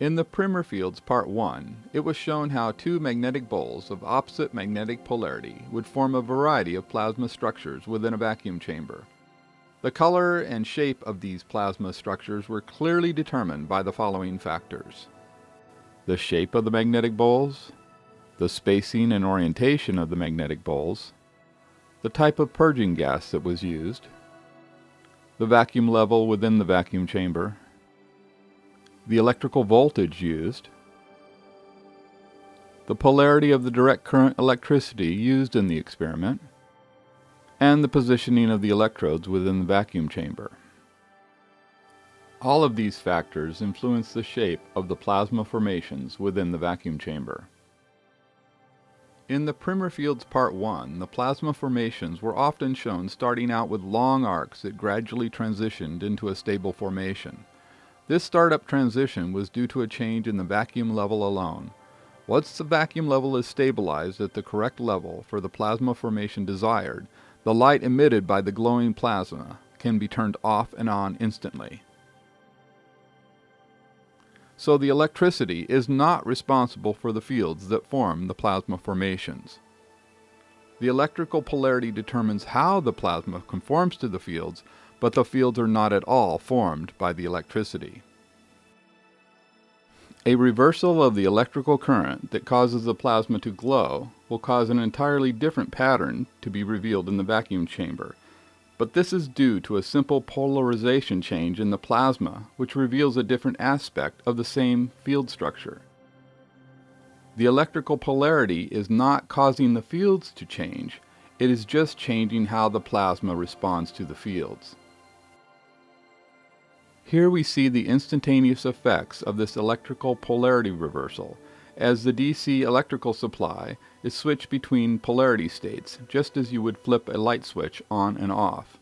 In the primer fields part 1, it was shown how two magnetic poles of opposite magnetic polarity would form a variety of plasma structures within a vacuum chamber. The color and shape of these plasma structures were clearly determined by the following factors: the shape of the magnetic poles, the spacing and orientation of the magnetic poles, the type of purging gas that was used, the vacuum level within the vacuum chamber, the electrical voltage used, the polarity of the direct current electricity used in the experiment, and the positioning of the electrodes within the vacuum chamber. All of these factors influence the shape of the plasma formations within the vacuum chamber. In the primer fields part 1, the plasma formations were often shown starting out with long arcs that gradually transitioned into a stable formation. This startup transition was due to a change in the vacuum level alone. Once the vacuum level is stabilized at the correct level for the plasma formation desired, the light emitted by the glowing plasma can be turned off and on instantly. So the electricity is not responsible for the fields that form the plasma formations. The electrical polarity determines how the plasma conforms to the fields, but the fields are not at all formed by the electricity. A reversal of the electrical current that causes the plasma to glow will cause an entirely different pattern to be revealed in the vacuum chamber, but this is due to a simple polarization change in the plasma, which reveals a different aspect of the same field structure. The electrical polarity is not causing the fields to change, it is just changing how the plasma responds to the fields. Here we see the instantaneous effects of this electrical polarity reversal, as the DC electrical supply is switched between polarity states, just as you would flip a light switch on and off.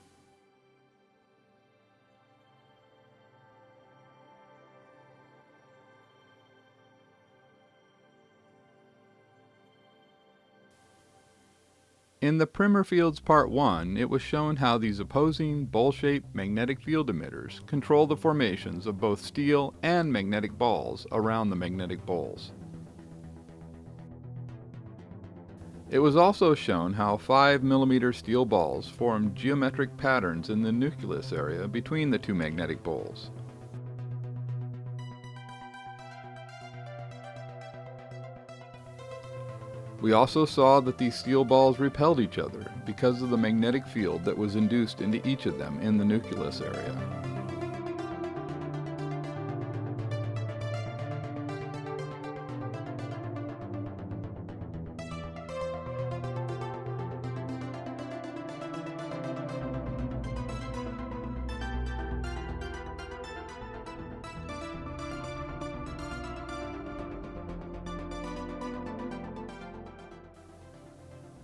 In the primer fields part 1, it was shown how these opposing bowl-shaped magnetic field emitters control the formations of both steel and magnetic balls around the magnetic poles. It was also shown how 5 mm steel balls form geometric patterns in the nucleus area between the two magnetic poles. We also saw that these steel balls repelled each other because of the magnetic field that was induced into each of them in the nucleus area.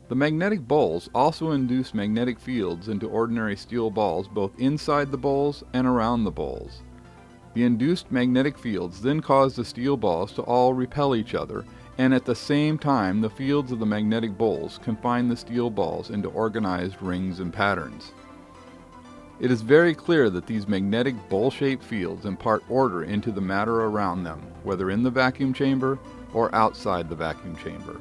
The magnetic bowls also induce magnetic fields into ordinary steel balls both inside the bowls and around the bowls. The induced magnetic fields then cause the steel balls to all repel each other, and at the same time the fields of the magnetic bowls confine the steel balls into organized rings and patterns. It is very clear that these magnetic bowl-shaped fields impart order into the matter around them, whether in the vacuum chamber or outside the vacuum chamber.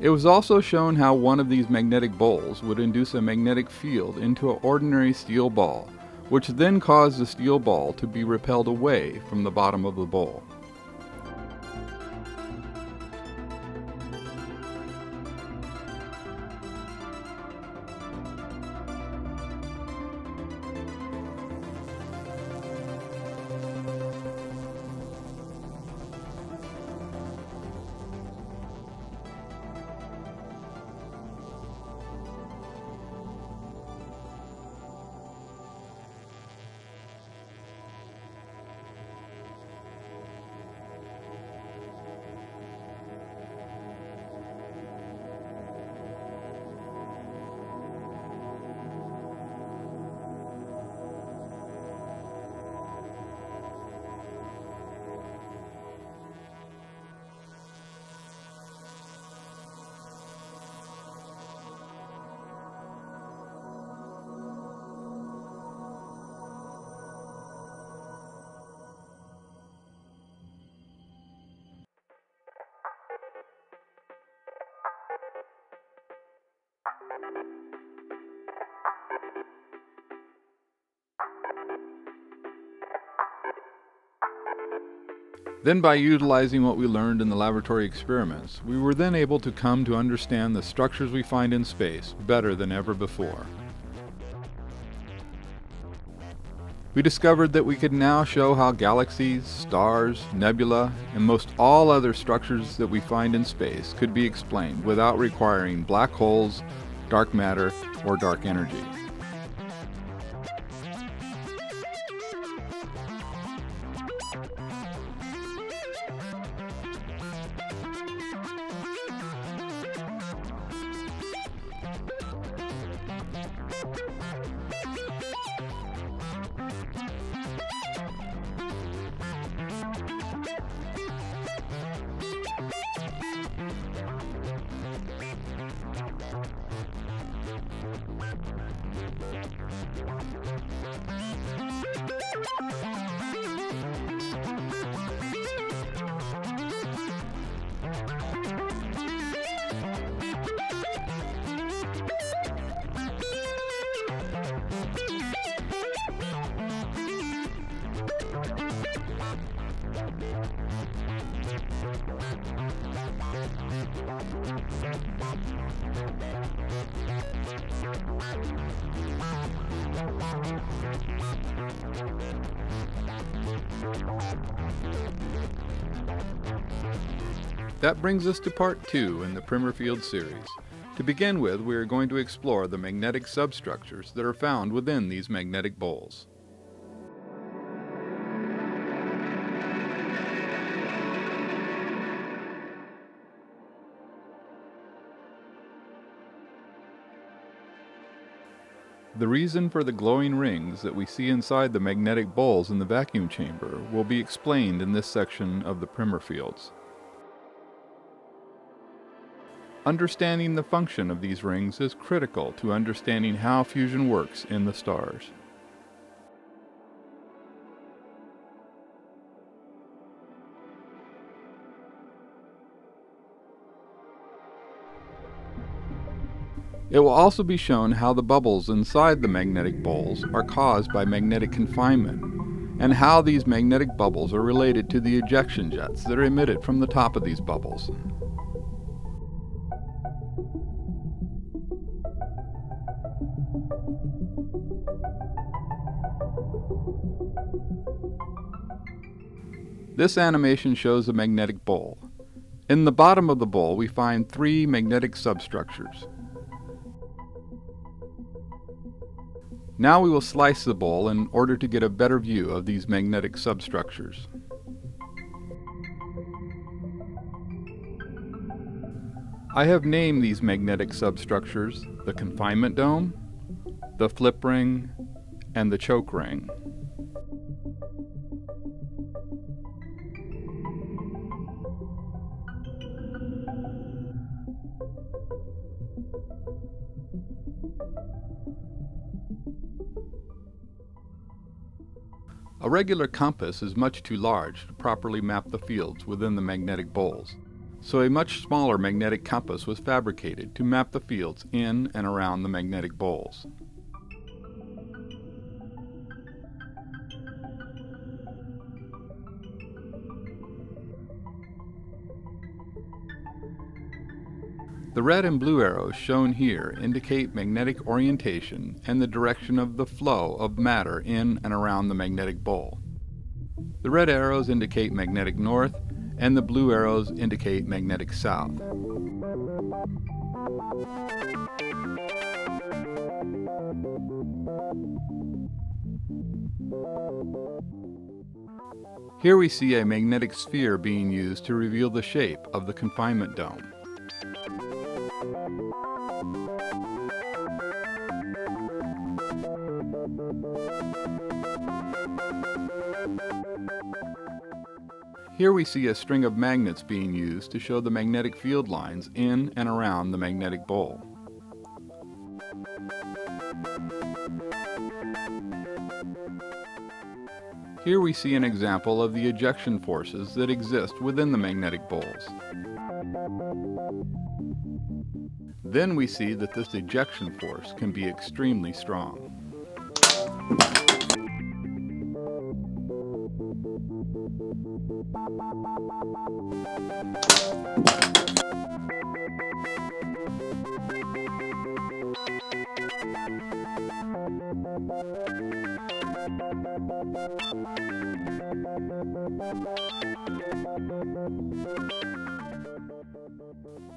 It was also shown how one of these magnetic bowls would induce a magnetic field into an ordinary steel ball, which then caused the steel ball to be repelled away from the bottom of the bowl. Then, by utilizing what we learned in the laboratory experiments, we were then able to come to understand the structures we find in space better than ever before. We discovered that we could now show how galaxies, stars, nebula, and most all other structures that we find in space could be explained without requiring black holes, dark matter, or dark energy. That brings us to part 2 in the Primer Field series. To begin with, we are going to explore the magnetic substructures that are found within these magnetic poles. The reason for the glowing rings that we see inside the magnetic poles in the vacuum chamber will be explained in this section of the Primer Fields. Understanding the function of these rings is critical to understanding how fusion works in the stars. It will also be shown how the bubbles inside the magnetic poles are caused by magnetic confinement, and how these magnetic bubbles are related to the ejection jets that are emitted from the top of these bubbles. This animation shows a magnetic bowl. In the bottom of the bowl, we find 3 magnetic substructures. Now we will slice the bowl in order to get a better view of these magnetic substructures. I have named these magnetic substructures the confinement dome, the flip ring, and the choke ring. A regular compass is much too large to properly map the fields within the magnetic poles, so a much smaller magnetic compass was fabricated to map the fields in and around the magnetic poles. The red and blue arrows shown here indicate magnetic orientation and the direction of the flow of matter in and around the magnetic pole. The red arrows indicate magnetic north, and the blue arrows indicate magnetic south. Here we see a magnetic sphere being used to reveal the shape of the confinement dome. Here we see a string of magnets being used to show the magnetic field lines in and around the magnetic pole. Here we see an example of the ejection forces that exist within the magnetic poles. Then we see that this ejection force can be extremely strong.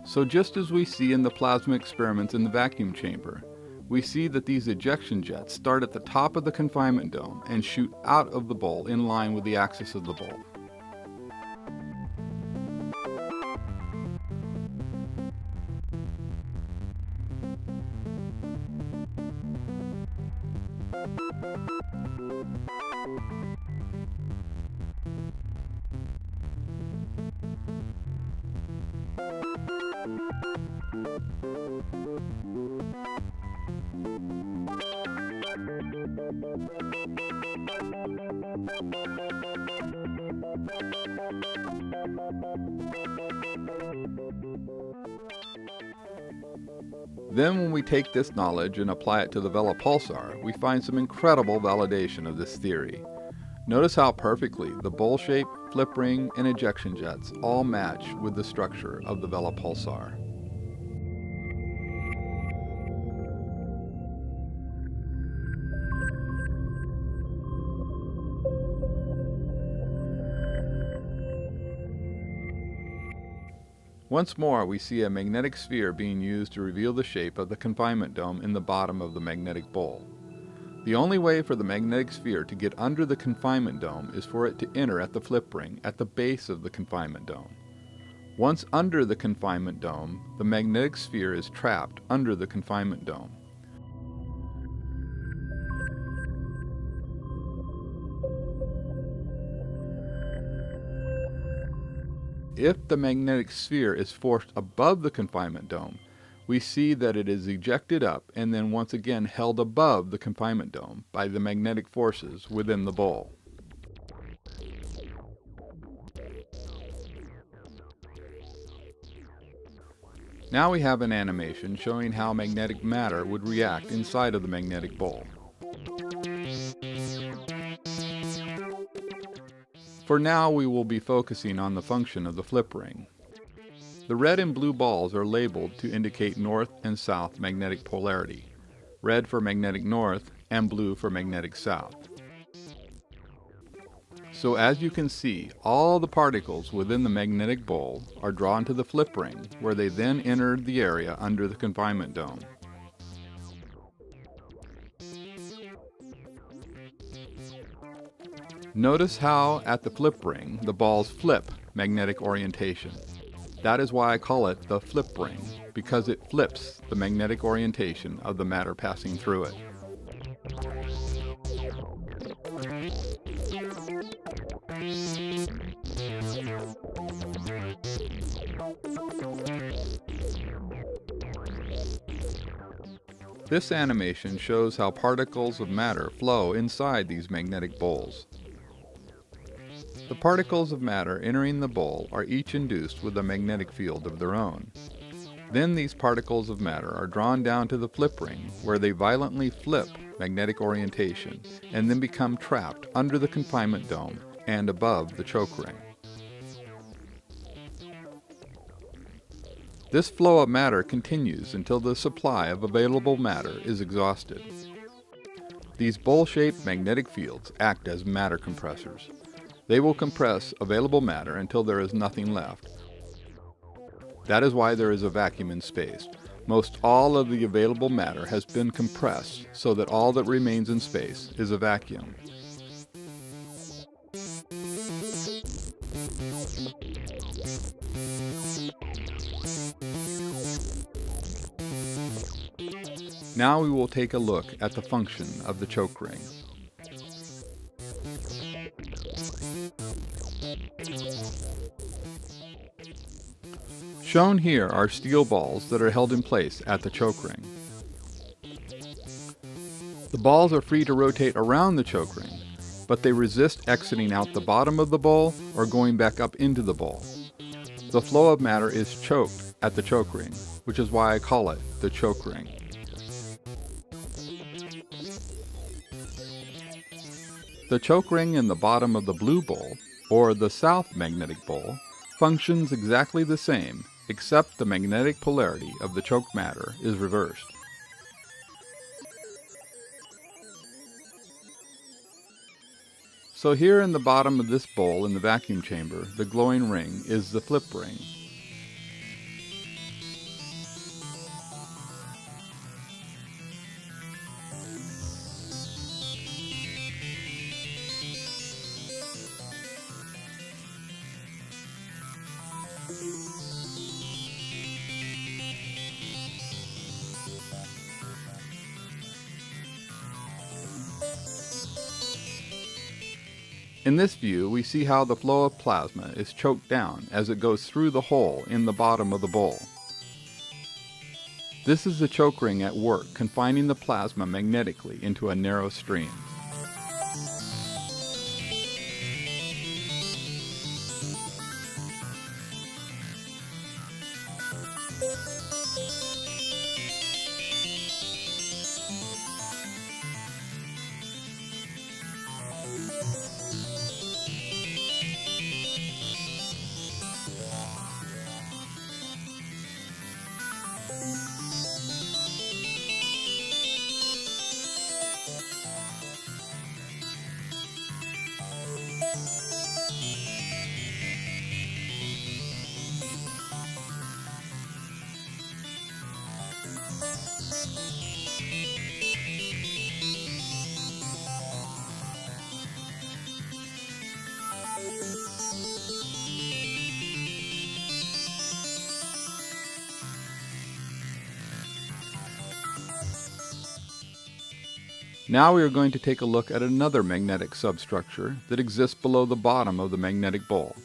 So just as we see in the plasma experiments in the vacuum chamber, we see that these ejection jets start at the top of the confinement dome and shoot out of the bowl in line with the axis of the bowl. Then when we take this knowledge and apply it to the Vela pulsar, we find some incredible validation of this theory. Notice how perfectly the bowl shape, flip ring, and ejection jets all match with the structure of the Vela pulsar. Once more, we see a magnetic sphere being used to reveal the shape of the confinement dome in the bottom of the magnetic bowl. The only way for the magnetic sphere to get under the confinement dome is for it to enter at the flip ring at the base of the confinement dome. Once under the confinement dome, the magnetic sphere is trapped under the confinement dome. If the magnetic sphere is forced above the confinement dome, we see that it is ejected up and then once again held above the confinement dome by the magnetic forces within the bowl. Now we have an animation showing how magnetic matter would react inside of the magnetic bowl. For now, we will be focusing on the function of the flip ring. The red and blue balls are labeled to indicate north and south magnetic polarity, red for magnetic north and blue for magnetic south. So as you can see, all the particles within the magnetic bowl are drawn to the flip ring, where they then enter the area under the confinement dome. Notice how at the flip ring the balls flip magnetic orientation. That is why I call it the flip ring, because it flips the magnetic orientation of the matter passing through it. This animation shows how particles of matter flow inside these magnetic bowls. The particles of matter entering the bowl are each induced with a magnetic field of their own. Then these particles of matter are drawn down to the flip ring, where they violently flip magnetic orientation and then become trapped under the confinement dome and above the choke ring. This flow of matter continues until the supply of available matter is exhausted. These bowl-shaped magnetic fields act as matter compressors. They will compress available matter until there is nothing left. That is why there is a vacuum in space. Most all of the available matter has been compressed so that all that remains in space is a vacuum. Now we will take a look at the function of the choke ring. Shown here are steel balls that are held in place at the choke ring. The balls are free to rotate around the choke ring, but they resist exiting out the bottom of the bowl or going back up into the bowl. The flow of matter is choked at the choke ring, which is why I call it the choke ring. The choke ring in the bottom of the blue bowl, or the south magnetic bowl, functions exactly the same, except the magnetic polarity of the choke matter is reversed. So here in the bottom of this bowl in the vacuum chamber, the glowing ring is the flip ring. In this view, we see how the flow of plasma is choked down as it goes through the hole in the bottom of the bowl. This is the choke ring at work, confining the plasma magnetically into a narrow stream. Now we are going to take a look at another magnetic substructure that exists below the bottom of the magnetic bowl.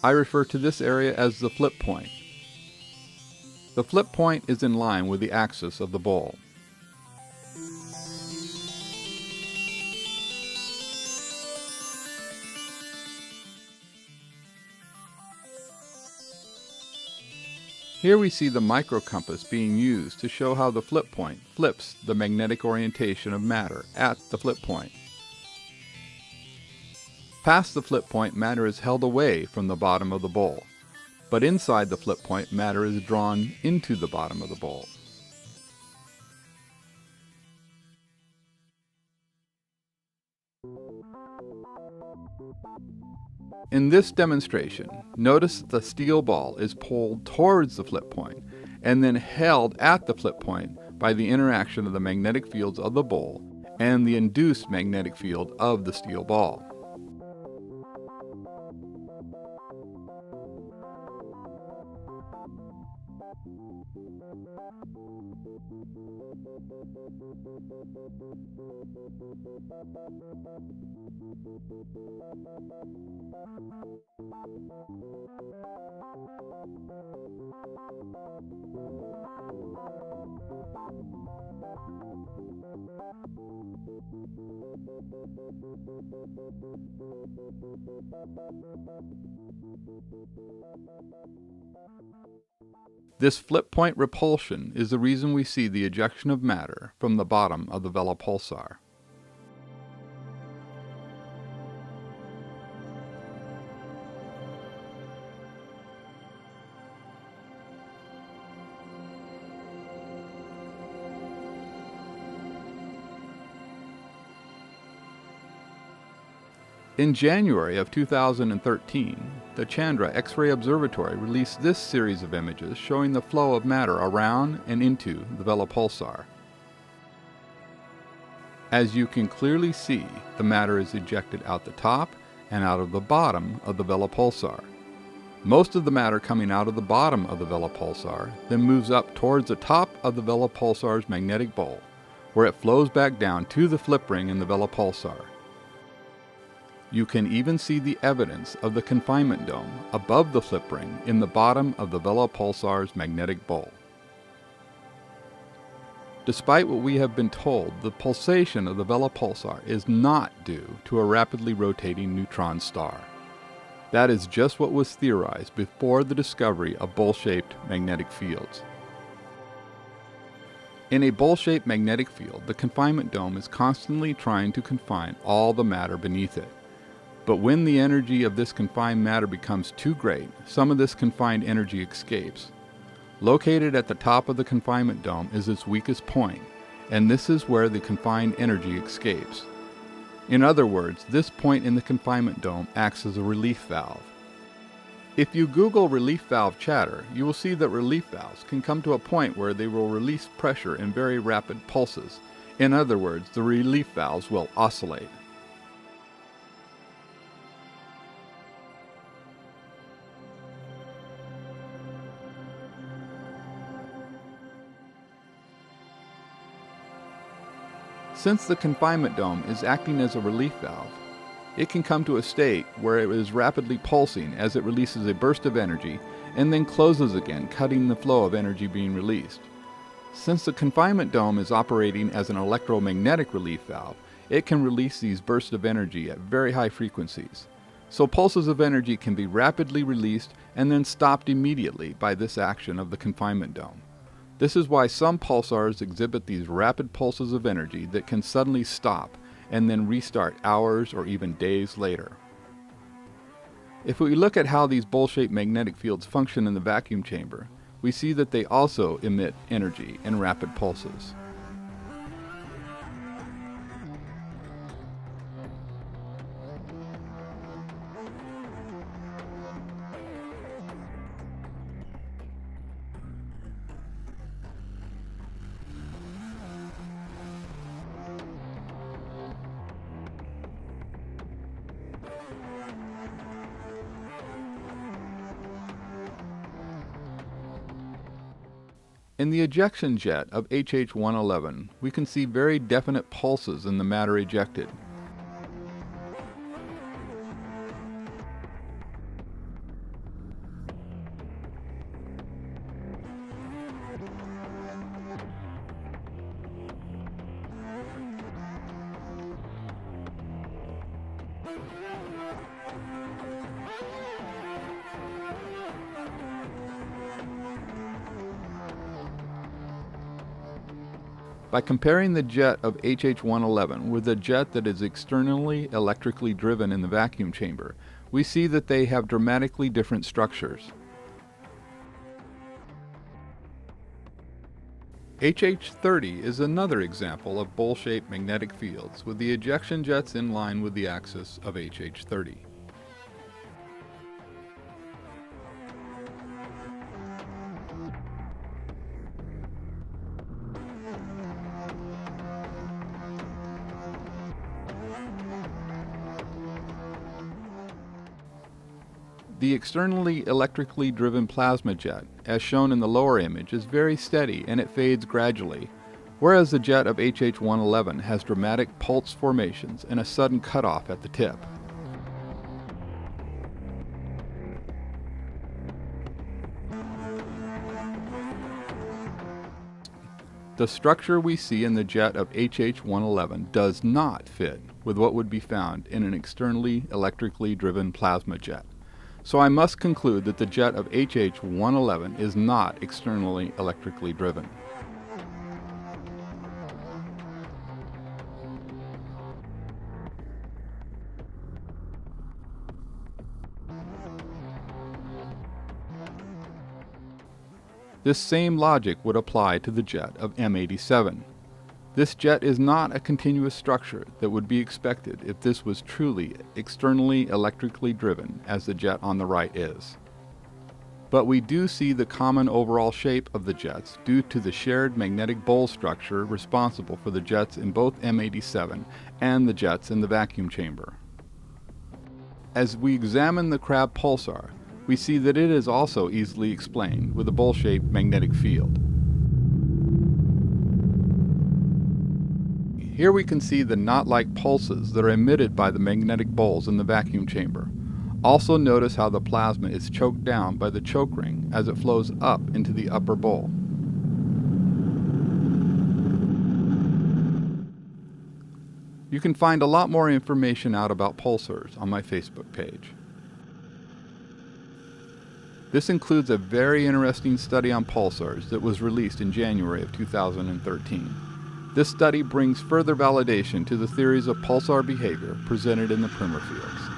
I refer to this area as the flip point. The flip point is in line with the axis of the bowl. Here we see the microcompass being used to show how the flip point flips the magnetic orientation of matter at the flip point. Past the flip point, matter is held away from the bottom of the bowl, but inside the flip point, matter is drawn into the bottom of the bowl. In this demonstration, notice that the steel ball is pulled towards the flip point and then held at the flip point by the interaction of the magnetic fields of the bowl and the induced magnetic field of the steel ball. This flip point repulsion is the reason we see the ejection of matter from the bottom of the Vela pulsar. In January of 2013, the Chandra X-ray Observatory released this series of images showing the flow of matter around and into the Vela pulsar. As you can clearly see, the matter is ejected out the top and out of the bottom of the Vela pulsar. Most of the matter coming out of the bottom of the Vela pulsar then moves up towards the top of the Vela pulsar's magnetic bowl, where it flows back down to the flip ring in the Vela pulsar. You can even see the evidence of the confinement dome above the flip ring in the bottom of the Vela pulsar's magnetic bowl. Despite what we have been told, the pulsation of the Vela pulsar is not due to a rapidly rotating neutron star. That is just what was theorized before the discovery of bowl-shaped magnetic fields. In a bowl-shaped magnetic field, the confinement dome is constantly trying to confine all the matter beneath it. But when the energy of this confined matter becomes too great, some of this confined energy escapes. Located at the top of the confinement dome is its weakest point, and this is where the confined energy escapes. In other words, this point in the confinement dome acts as a relief valve. If you Google relief valve chatter, you will see that relief valves can come to a point where they will release pressure in very rapid pulses. In other words, the relief valves will oscillate. Since the confinement dome is acting as a relief valve, it can come to a state where it is rapidly pulsing as it releases a burst of energy and then closes again, cutting the flow of energy being released. Since the confinement dome is operating as an electromagnetic relief valve, it can release these bursts of energy at very high frequencies. So pulses of energy can be rapidly released and then stopped immediately by this action of the confinement dome. This is why some pulsars exhibit these rapid pulses of energy that can suddenly stop and then restart hours or even days later. If we look at how these bowl-shaped magnetic fields function in the vacuum chamber, we see that they also emit energy in rapid pulses. In the ejection jet of HH111, we can see very definite pulses in the matter ejected. By comparing the jet of HH111 with a jet that is externally electrically driven in the vacuum chamber, we see that they have dramatically different structures. HH30 is another example of bowl-shaped magnetic fields with the ejection jets in line with the axis of HH30. The externally electrically driven plasma jet, as shown in the lower image, is very steady and it fades gradually, whereas the jet of HH111 has dramatic pulse formations and a sudden cutoff at the tip. The structure we see in the jet of HH111 does not fit with what would be found in an externally electrically driven plasma jet. So I must conclude that the jet of HH111 is not externally electrically driven. This same logic would apply to the jet of M87. This jet is not a continuous structure that would be expected if this was truly externally electrically driven, as the jet on the right is. But we do see the common overall shape of the jets due to the shared magnetic bowl structure responsible for the jets in both M87 and the jets in the vacuum chamber. As we examine the Crab pulsar, we see that it is also easily explained with a bowl-shaped magnetic field. Here we can see the knot-like pulses that are emitted by the magnetic bowls in the vacuum chamber. Also notice how the plasma is choked down by the choke ring as it flows up into the upper bowl. You can find a lot more information out about pulsars on my Facebook page. This includes a very interesting study on pulsars that was released in January of 2013. This study brings further validation to the theories of pulsar behavior presented in the primer fields.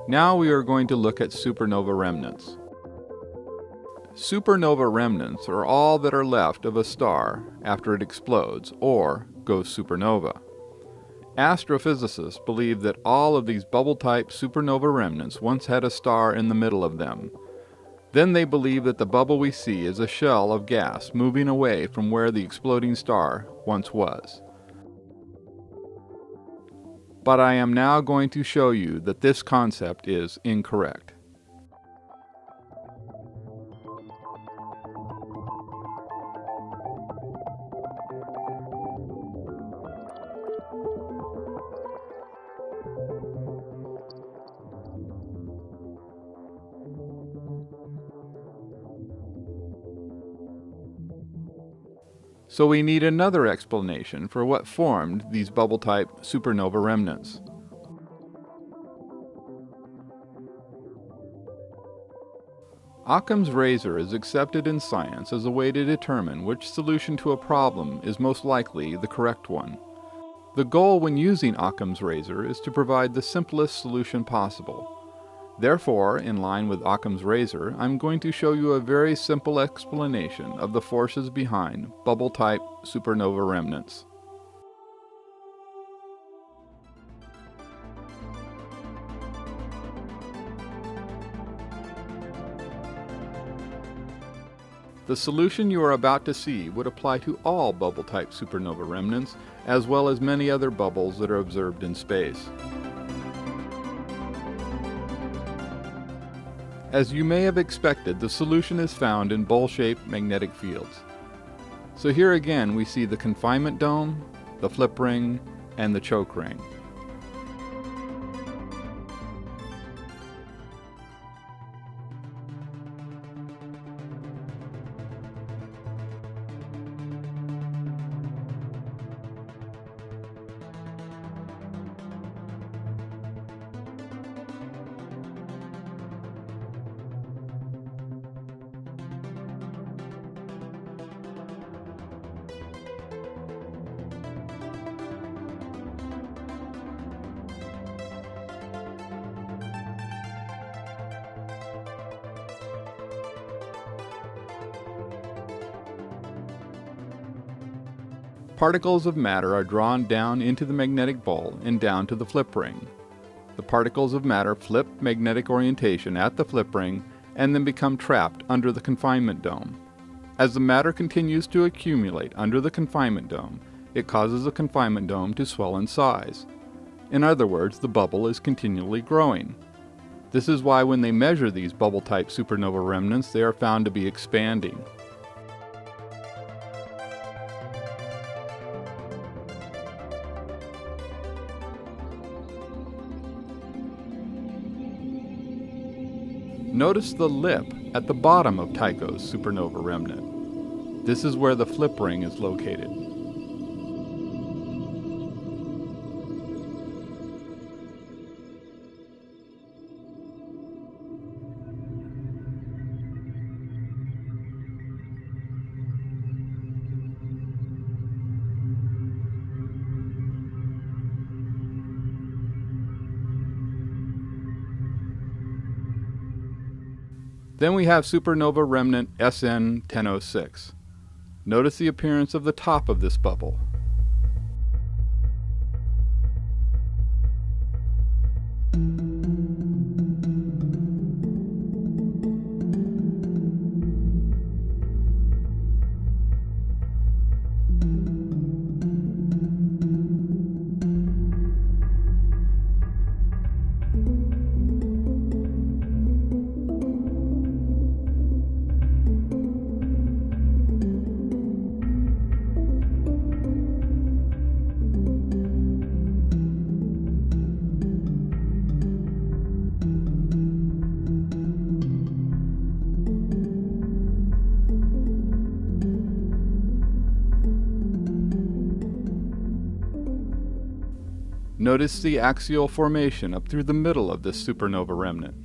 Now we are going to look at supernova remnants. Supernova remnants are all that are left of a star after it explodes or goes supernova. Astrophysicists believe that all of these bubble-type supernova remnants once had a star in the middle of them. Then they believe that the bubble we see is a shell of gas moving away from where the exploding star once was. But I am now going to show you that this concept is incorrect. So we need another explanation for what formed these bubble-type supernova remnants. Occam's razor is accepted in science as a way to determine which solution to a problem is most likely the correct one. The goal when using Occam's razor is to provide the simplest solution possible. Therefore, in line with Occam's razor, I'm going to show you a very simple explanation of the forces behind bubble-type supernova remnants. The solution you are about to see would apply to all bubble-type supernova remnants, as well as many other bubbles that are observed in space. As you may have expected, the solution is found in bowl-shaped magnetic fields. So here again we see the confinement dome, the flip ring, and the choke ring. Particles of matter are drawn down into the magnetic bowl and down to the flip ring. The particles of matter flip magnetic orientation at the flip ring and then become trapped under the confinement dome. As the matter continues to accumulate under the confinement dome, it causes the confinement dome to swell in size. In other words, the bubble is continually growing. This is why when they measure these bubble-type supernova remnants, they are found to be expanding. Notice the lip at the bottom of Tycho's supernova remnant. This is where the flip ring is located. Then we have supernova remnant SN 1006. Notice the appearance of the top of this bubble. Notice the axial formation up through the middle of this supernova remnant.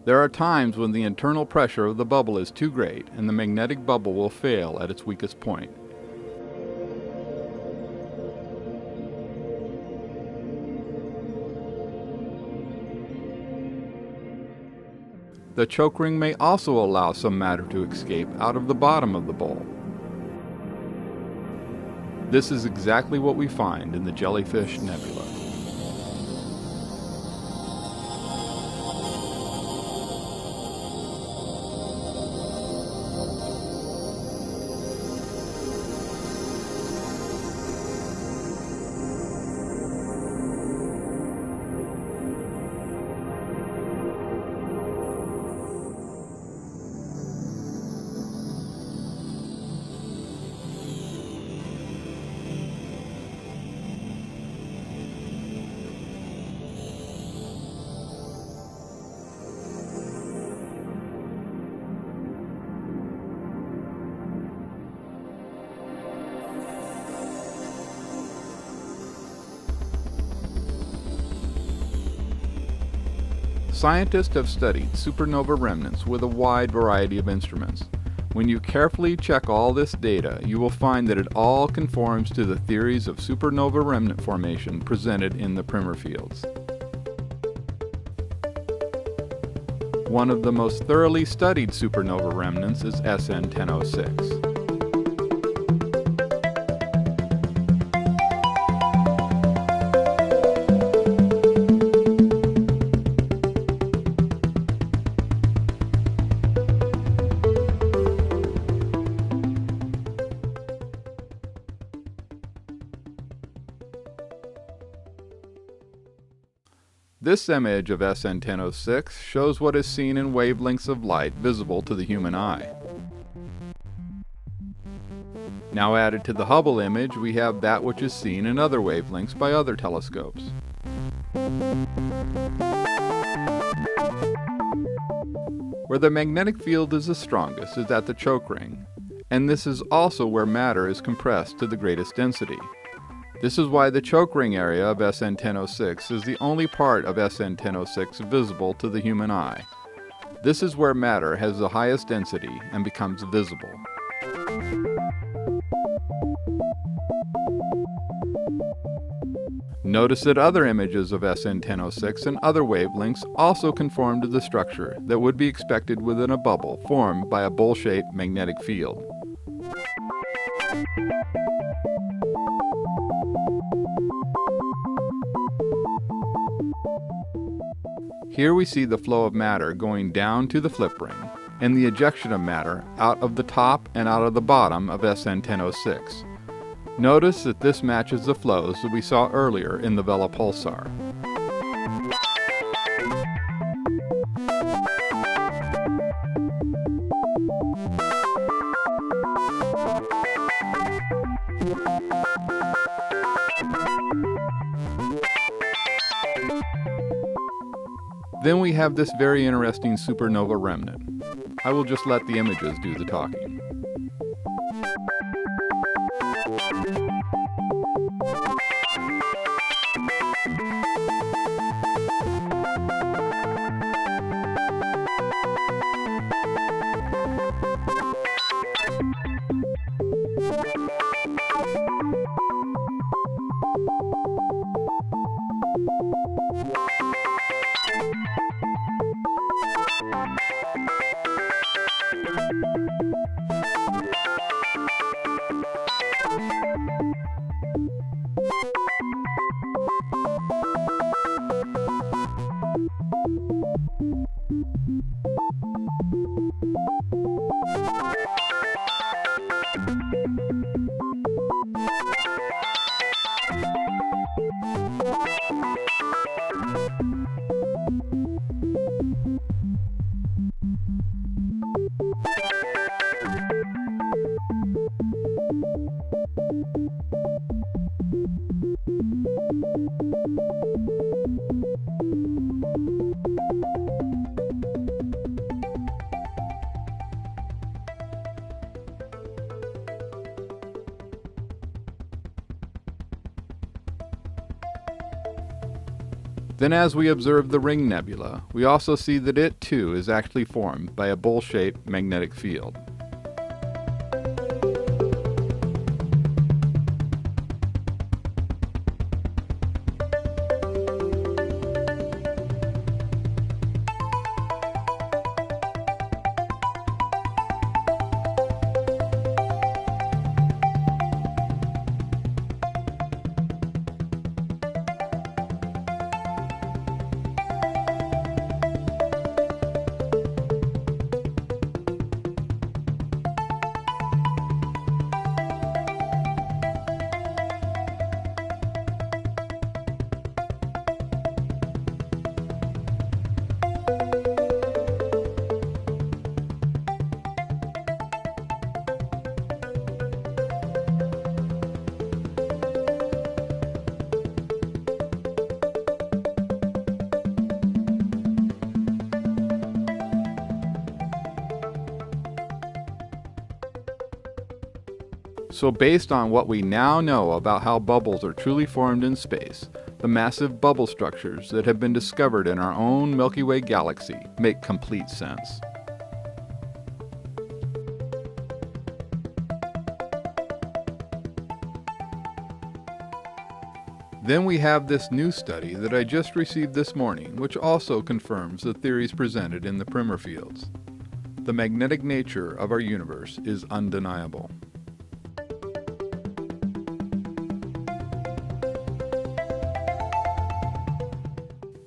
There are times when the internal pressure of the bubble is too great and the magnetic bubble will fail at its weakest point. The choke ring may also allow some matter to escape out of the bottom of the bowl. This is exactly what we find in the Jellyfish Nebula. Scientists have studied supernova remnants with a wide variety of instruments. When you carefully check all this data, you will find that it all conforms to the theories of supernova remnant formation presented in the Primer fields. One of the most thoroughly studied supernova remnants is SN 1006. This image of SN 1006 shows what is seen in wavelengths of light visible to the human eye. Now added to the Hubble image, we have that which is seen in other wavelengths by other telescopes. Where the magnetic field is the strongest is at the choke ring, and this is also where matter is compressed to the greatest density. This is why the choke ring area of SN 1006 is the only part of SN 1006 visible to the human eye. This is where matter has the highest density and becomes visible. Notice that other images of SN1006 and other wavelengths also conform to the structure that would be expected within a bubble formed by a bowl-shaped magnetic field. Here we see the flow of matter going down to the flip ring, and the ejection of matter out of the top and out of the bottom of SN1006. Notice that this matches the flows that we saw earlier in the Vela pulsar. Then we have this very interesting supernova remnant. I will just let the images do the talking. Then as we observe the Ring Nebula, we also see that it too is actually formed by a bowl-shaped magnetic field. So based on what we now know about how bubbles are truly formed in space, the massive bubble structures that have been discovered in our own Milky Way galaxy make complete sense. Then we have this new study that I just received this morning, which also confirms the theories presented in the primer fields. The magnetic nature of our universe is undeniable.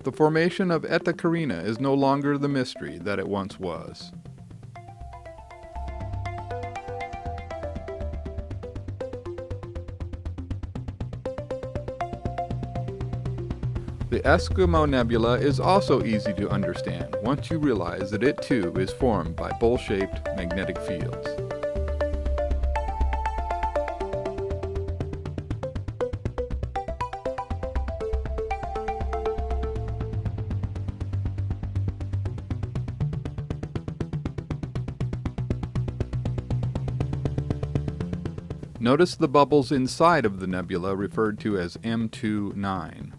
The formation of Eta Carina is no longer the mystery that it once was. The Eskimo Nebula is also easy to understand once you realize that it too is formed by bowl-shaped magnetic fields. Notice the bubbles inside of the nebula referred to as M29.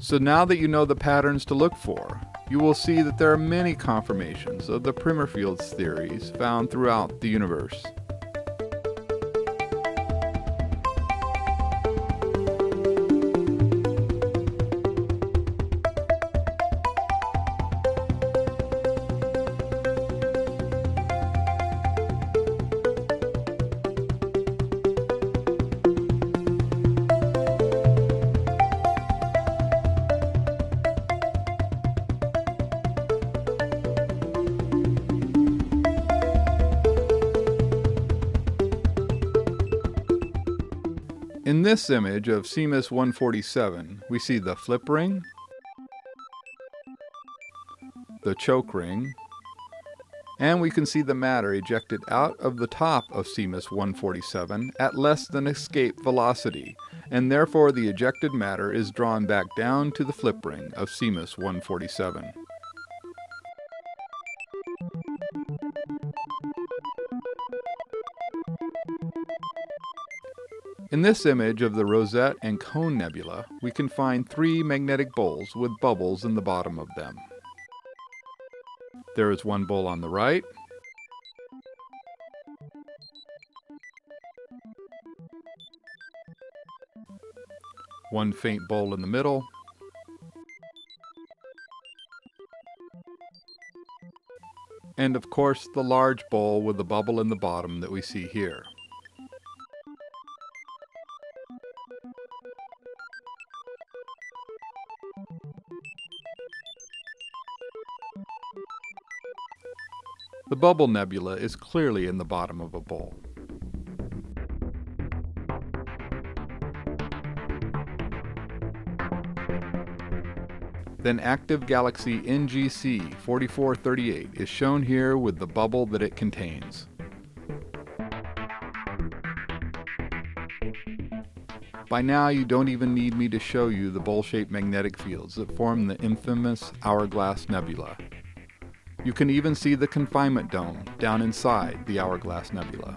So now that you know the patterns to look for, you will see that there are many confirmations of the primer fields theories found throughout the universe. In this image of CMIS 147, we see the flip ring, the choke ring, and we can see the matter ejected out of the top of CMIS 147 at less than escape velocity, and therefore the ejected matter is drawn back down to the flip ring of CMIS 147. In this image of the Rosette and Cone Nebula, we can find 3 magnetic bowls with bubbles in the bottom of them. There is one bowl on the right, one faint bowl in the middle, and of course the large bowl with the bubble in the bottom that we see here. The bubble nebula is clearly in the bottom of a bowl. Then active galaxy NGC 4438 is shown here with the bubble that it contains. By now you don't even need me to show you the bowl-shaped magnetic fields that form the infamous Hourglass Nebula. You can even see the confinement dome down inside the Hourglass Nebula.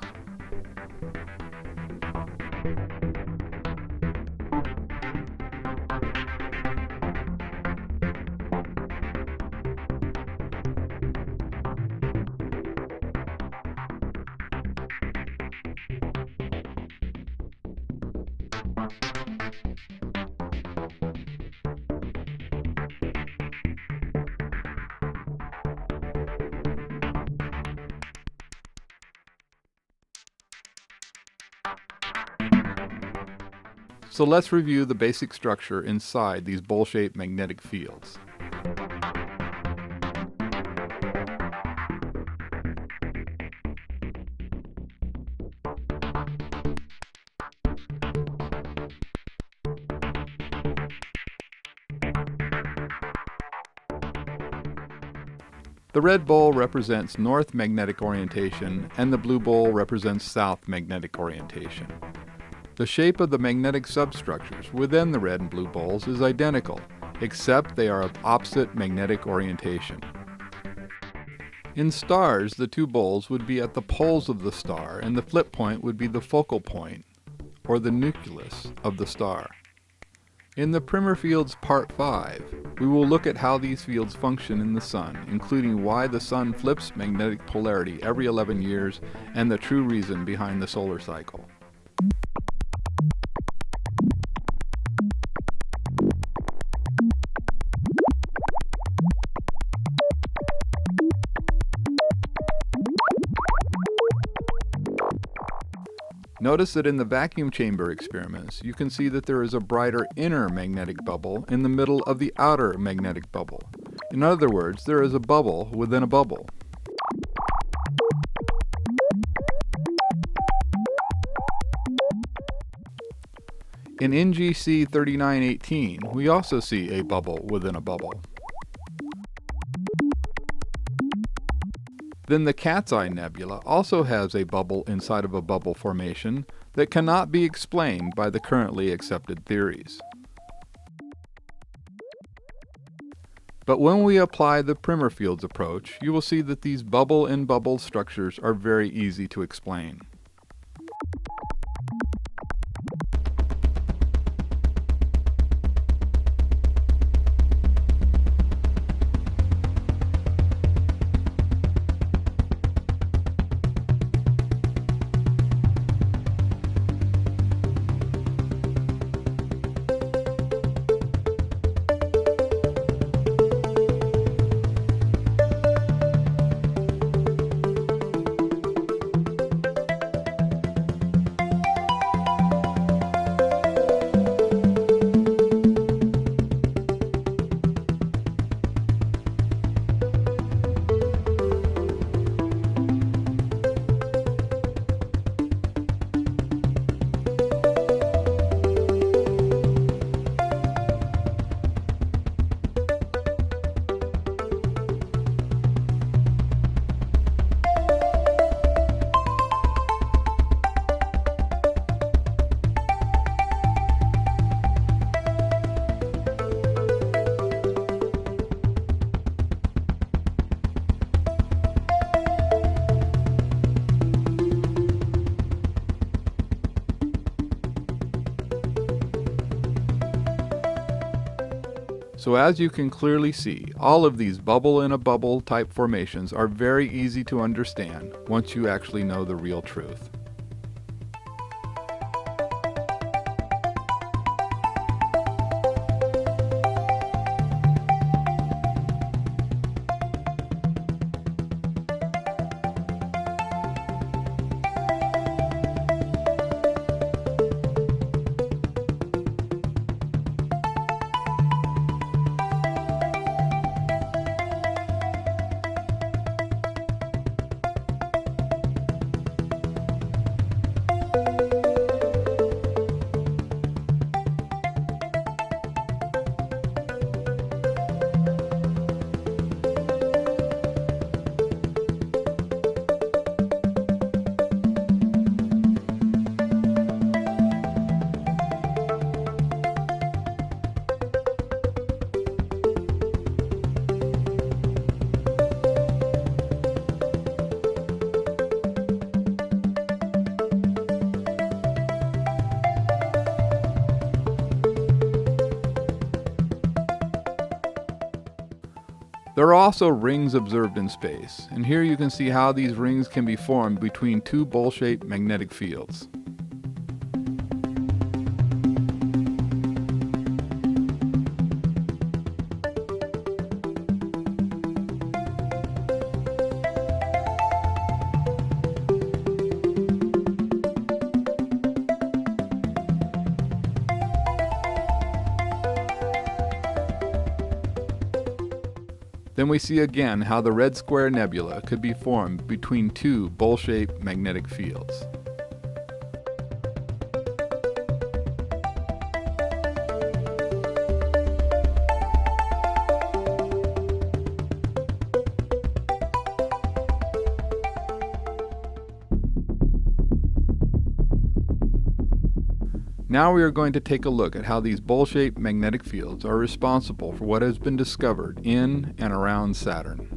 So let's review the basic structure inside these bowl-shaped magnetic fields. The red bowl represents north magnetic orientation and the blue bowl represents south magnetic orientation. The shape of the magnetic substructures within the red and blue bowls is identical, except they are of opposite magnetic orientation. In stars, the 2 bowls would be at the poles of the star, and the flip point would be the focal point, or the nucleus, of the star. In the primer fields Part 5, we will look at how these fields function in the Sun, including why the Sun flips magnetic polarity every 11 years, and the true reason behind the solar cycle. Notice that in the vacuum chamber experiments, you can see that there is a brighter inner magnetic bubble in the middle of the outer magnetic bubble. In other words, there is a bubble within a bubble. In NGC 3918, we also see a bubble within a bubble. Then the Cat's Eye Nebula also has a bubble inside of a bubble formation that cannot be explained by the currently accepted theories. But when we apply the primer fields approach, you will see that these bubble-in-bubble structures are very easy to explain. So as you can clearly see, all of these bubble-in-a-bubble type formations are very easy to understand once you actually know the real truth. There are also rings observed in space, and here you can see how these rings can be formed between two bowl-shaped magnetic fields. Then we see again how the Red Square Nebula could be formed between two bowl-shaped magnetic fields. Now we are going to take a look at how these bowl-shaped magnetic fields are responsible for what has been discovered in and around Saturn.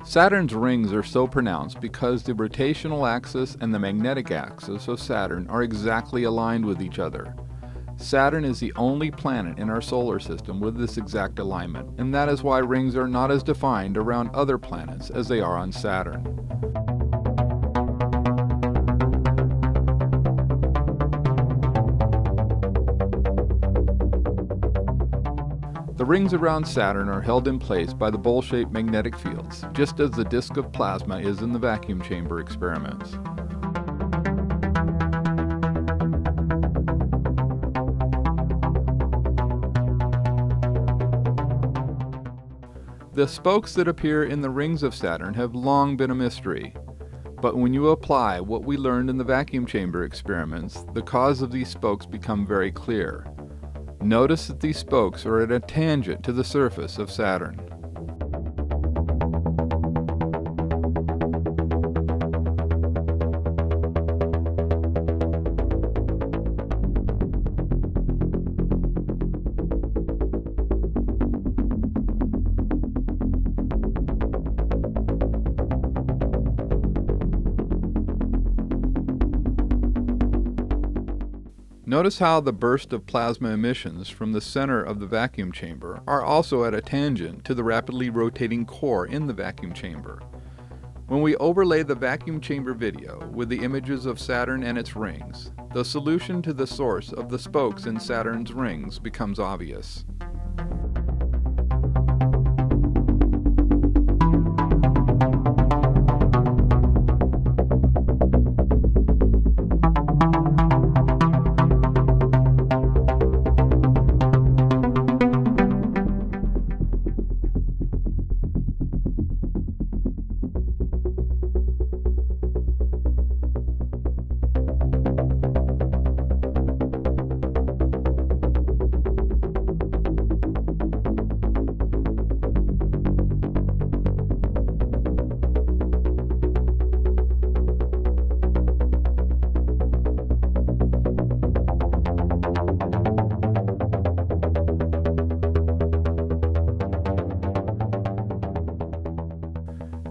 Saturn's rings are so pronounced because the rotational axis and the magnetic axis of Saturn are exactly aligned with each other. Saturn is the only planet in our solar system with this exact alignment, and that is why rings are not as defined around other planets as they are on Saturn. The rings around Saturn are held in place by the bowl-shaped magnetic fields, just as the disk of plasma is in the vacuum chamber experiments. The spokes that appear in the rings of Saturn have long been a mystery. But when you apply what we learned in the vacuum chamber experiments, the cause of these spokes become very clear. Notice that these spokes are at a tangent to the surface of Saturn. Notice how the burst of plasma emissions from the center of the vacuum chamber are also at a tangent to the rapidly rotating core in the vacuum chamber. When we overlay the vacuum chamber video with the images of Saturn and its rings, the solution to the source of the spokes in Saturn's rings becomes obvious.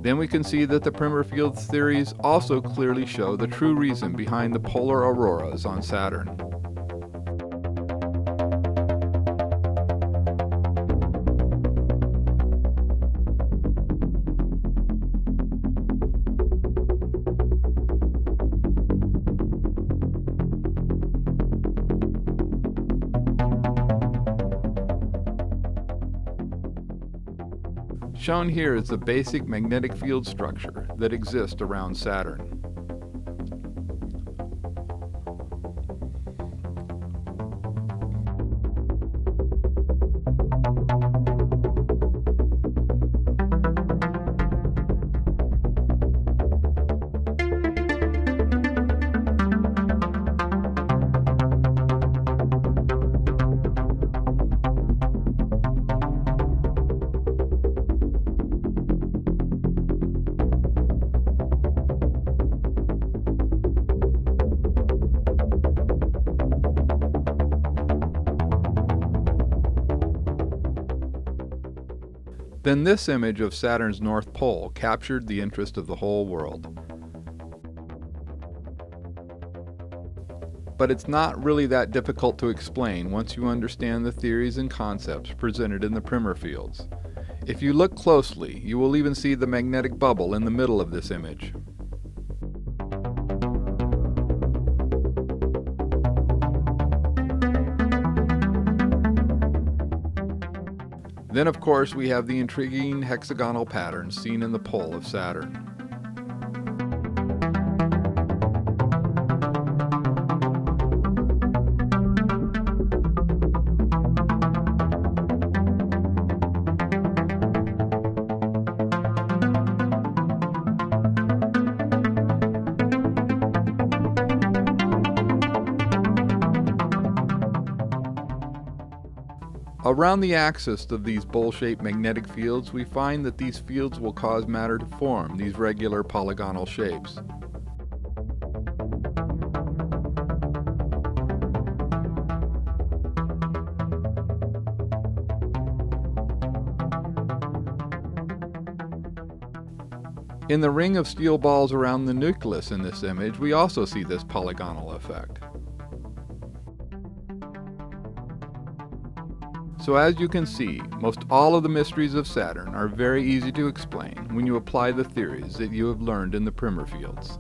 Then we can see that the Primer fields theories also clearly show the true reason behind the polar auroras on Saturn. Shown here is the basic magnetic field structure that exists around Saturn. Then this image of Saturn's North Pole captured the interest of the whole world. But it's not really that difficult to explain once you understand the theories and concepts presented in the Primer fields. If you look closely, you will even see the magnetic bubble in the middle of this image. Then, of course, we have the intriguing hexagonal pattern seen in the pole of Saturn. Around the axis of these bowl-shaped magnetic fields, we find that these fields will cause matter to form these regular polygonal shapes. In the ring of steel balls around the nucleus in this image, we also see this polygonal effect. So as you can see, most all of the mysteries of Saturn are very easy to explain when you apply the theories that you have learned in the Primer fields.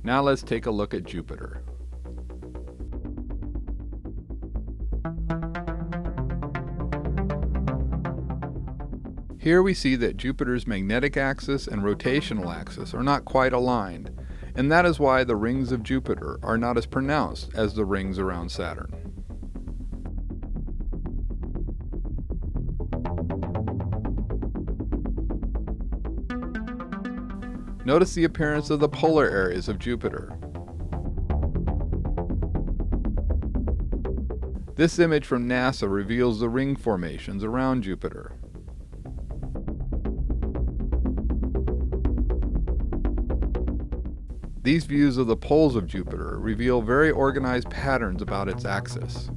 Now let's take a look at Jupiter. Here we see that Jupiter's magnetic axis and rotational axis are not quite aligned, and that is why the rings of Jupiter are not as pronounced as the rings around Saturn. Notice the appearance of the polar areas of Jupiter. This image from NASA reveals the ring formations around Jupiter. These views of the poles of Jupiter reveal very organized patterns about its axis.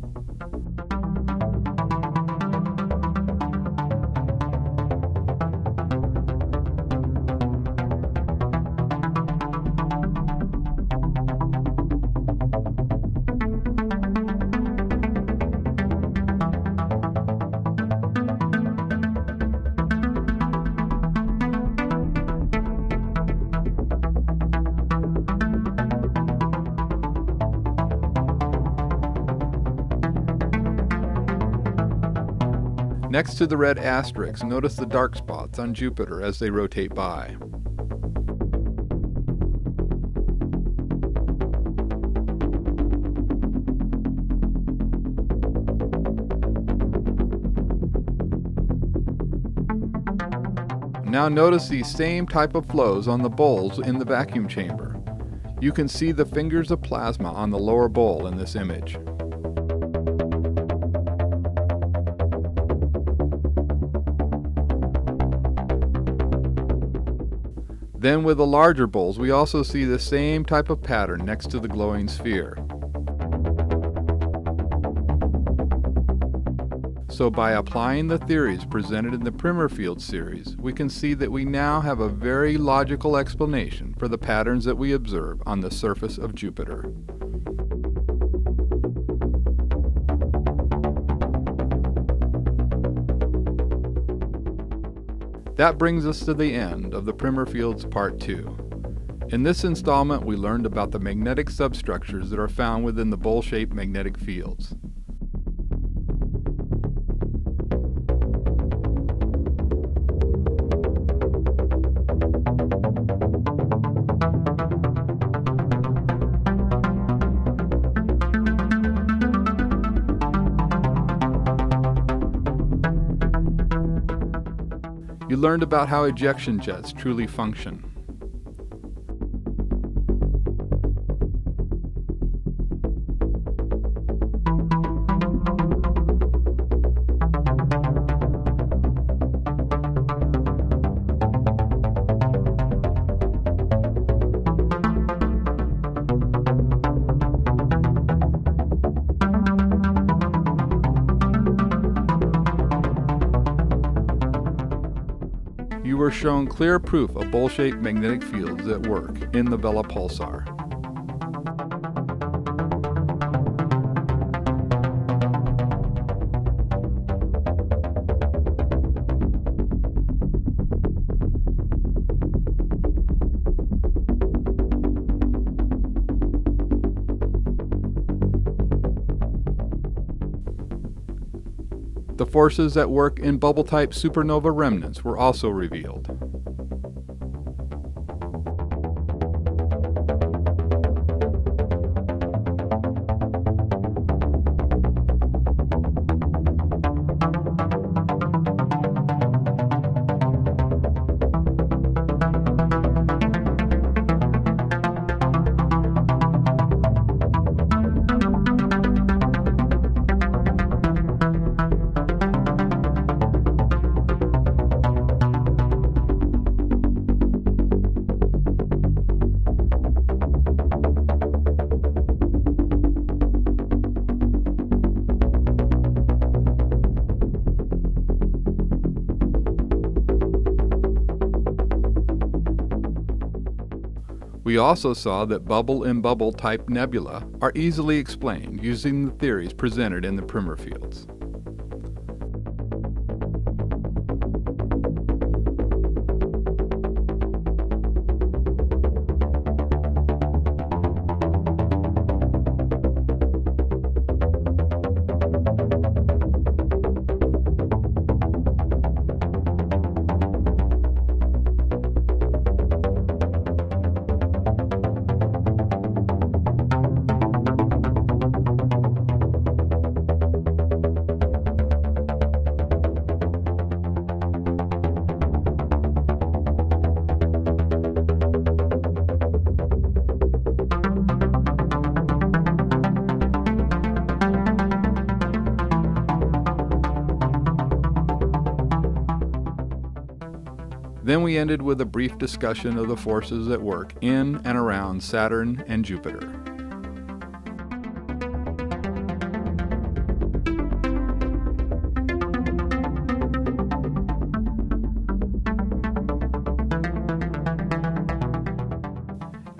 Next to the red asterisks, notice the dark spots on Jupiter as they rotate by. Now notice these same type of flows on the bowls in the vacuum chamber. You can see the fingers of plasma on the lower bowl in this image. Then with the larger bowls, we also see the same type of pattern next to the glowing sphere. So by applying the theories presented in the Primer field series, we can see that we now have a very logical explanation for the patterns that we observe on the surface of Jupiter. That brings us to the end of the Primer Fields Part 2. In this installment, we learned about the magnetic substructures that are found within the bowl-shaped magnetic fields. You learned about how ejection jets truly function. You were shown clear proof of bowl-shaped magnetic fields at work in the Vela pulsar. The forces at work in bubble-type supernova remnants were also revealed. We also saw that bubble-in-bubble type nebula are easily explained using the theories presented in the Primer fields. Then we ended with a brief discussion of the forces at work in and around Saturn and Jupiter.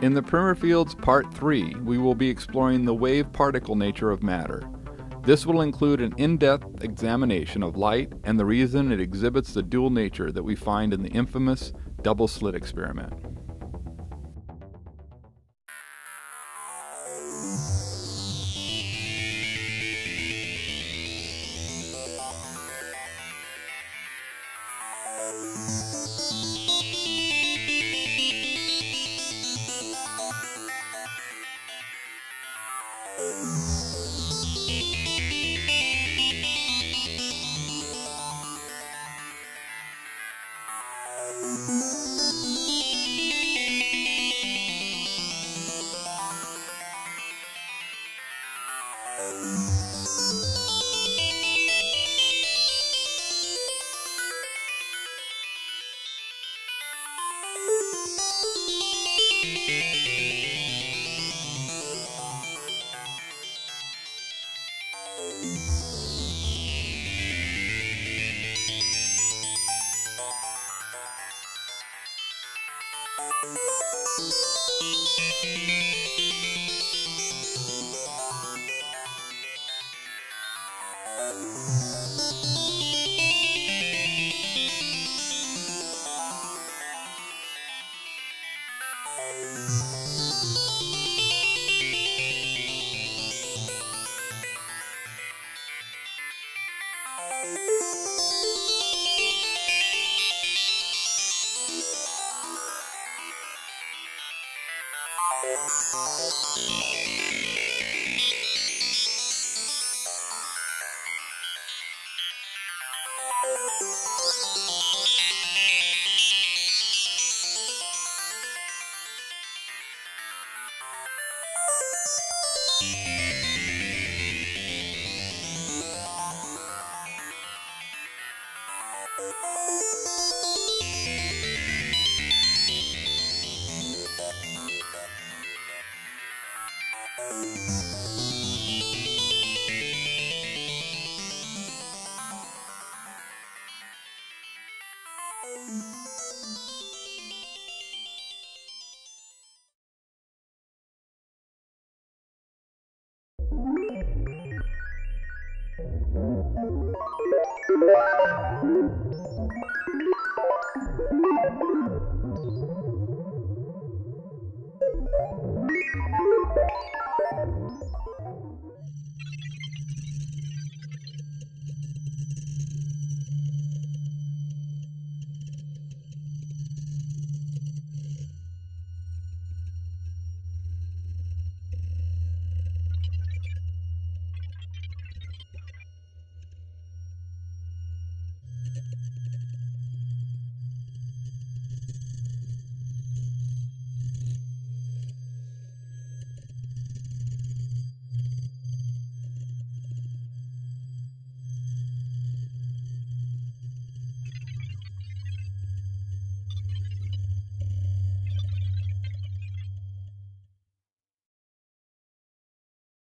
In the Primer Fields Part 3, we will be exploring the wave-particle nature of matter. This will include an in-depth examination of light and the reason it exhibits the dual nature that we find in the infamous double-slit experiment.